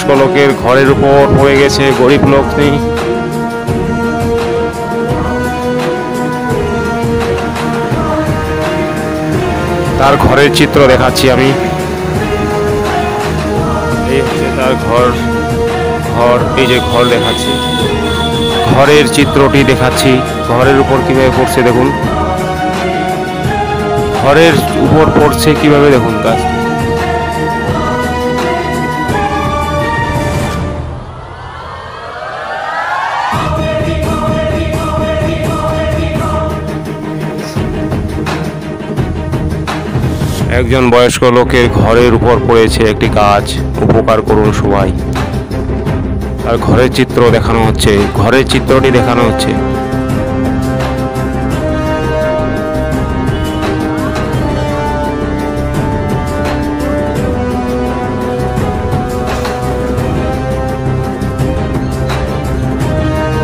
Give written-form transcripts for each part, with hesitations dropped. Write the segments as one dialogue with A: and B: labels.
A: বয়স্ক লোকের ঘরের উপর পড়ে গেছে, গরিব লোক নেই। তার ঘরের চিত্র দেখাচ্ছি আমি। এই হচ্ছে তার ঘর। এই যে ঘর দেখাচ্ছি, ঘরের চিত্রটি দেখাচ্ছি। ঘরের উপর কিভাবে পড়ছে দেখুন, ঘরের উপর পড়ছে কিভাবে দেখুন গাছ। একজন বয়স্ক লোকের ঘরের উপর পড়েছে একটি গাছ, উপকার করুন সবাই। আর ঘরের চিত্র দেখানো হচ্ছে, ঘরের চিত্রটি দেখানো হচ্ছে।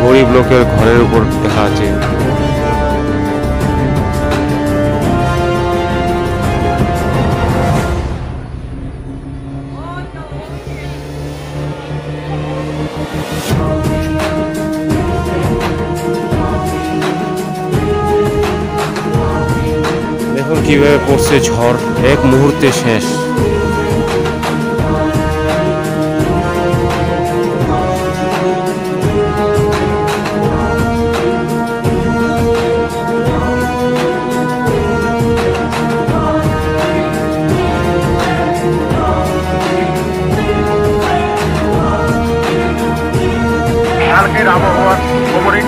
A: গরিব লোকের ঘরের উপর দেখা আছে। দেখুন কিভাবে পড়ছে ঝড়, এক মুহূর্তে শেষ।
B: কালকের আবহাওয়ার খবরে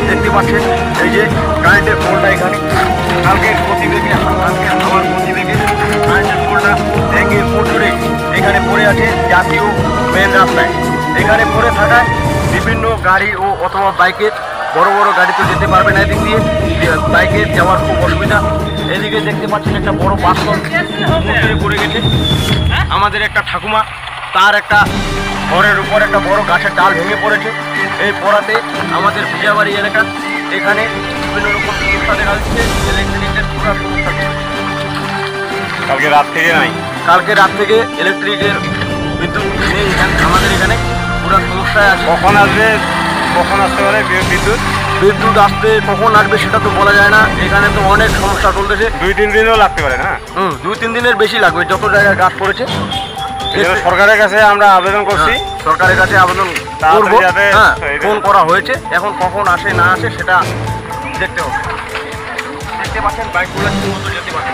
B: দেখতে পাচ্ছেন এই যে কারেন্টের পোলটা এখানে, কালকের প্রতিবেগে হাওয়ার প্রতিবেগে কারেন্টের পোলটা ভেঙে পড়ে এখানে পড়ে আছে জাতীয় মেন রাস্তায়। এখানে পড়ে থাকায় বিভিন্ন গাড়ি ও অথবা বাইকের, বড় বড় গাড়ি তো যেতে পারবে না এদিক দিয়ে, বাইকের যাওয়ার খুব অসুবিধা। এদিকে দেখতে পাচ্ছেন একটা বড় বাস পড়ে গেছে। আমাদের একটা ঠাকুমা, তার একটা ঘরের উপর একটা বড় গাছের ডাল ভেঙে পড়েছে। এই পড়াতে আমাদের ভিজাবাড়ি এলাকা এখানে বিভিন্ন রকম সমস্যা দেখা যাচ্ছে, ইলেকট্রিকের পুরো সমস্যা।
A: কালকে রাত থেকে নাই,
B: কালকে রাত থেকে ইলেকট্রিকের বিদ্যুৎ নেই আমাদের এখানে, পুরো সমস্যায় আছে।
A: কখন আসতে পারে বিদ্যুৎ?
B: বিদ্যুৎ আসতে কখন আসবে সেটা তো বলা যায় না, এখানে তো অনেক সমস্যা চলতেছে।
A: 2-3 দিনও লাগতে পারে না?
B: 2-3 দিনের বেশি লাগবে, যত জায়গায় গাছ পড়েছে।
A: সরকারের কাছে আমরা আবেদন করছি,
B: সরকারের কাছে আবেদন করবো। ফোন করা হয়েছে, এখন কখন আসে না আসে সেটা দেখতে হবে। দেখতে পাচ্ছেন বাইকগুলো ঠিক মতো যেতে পারছে।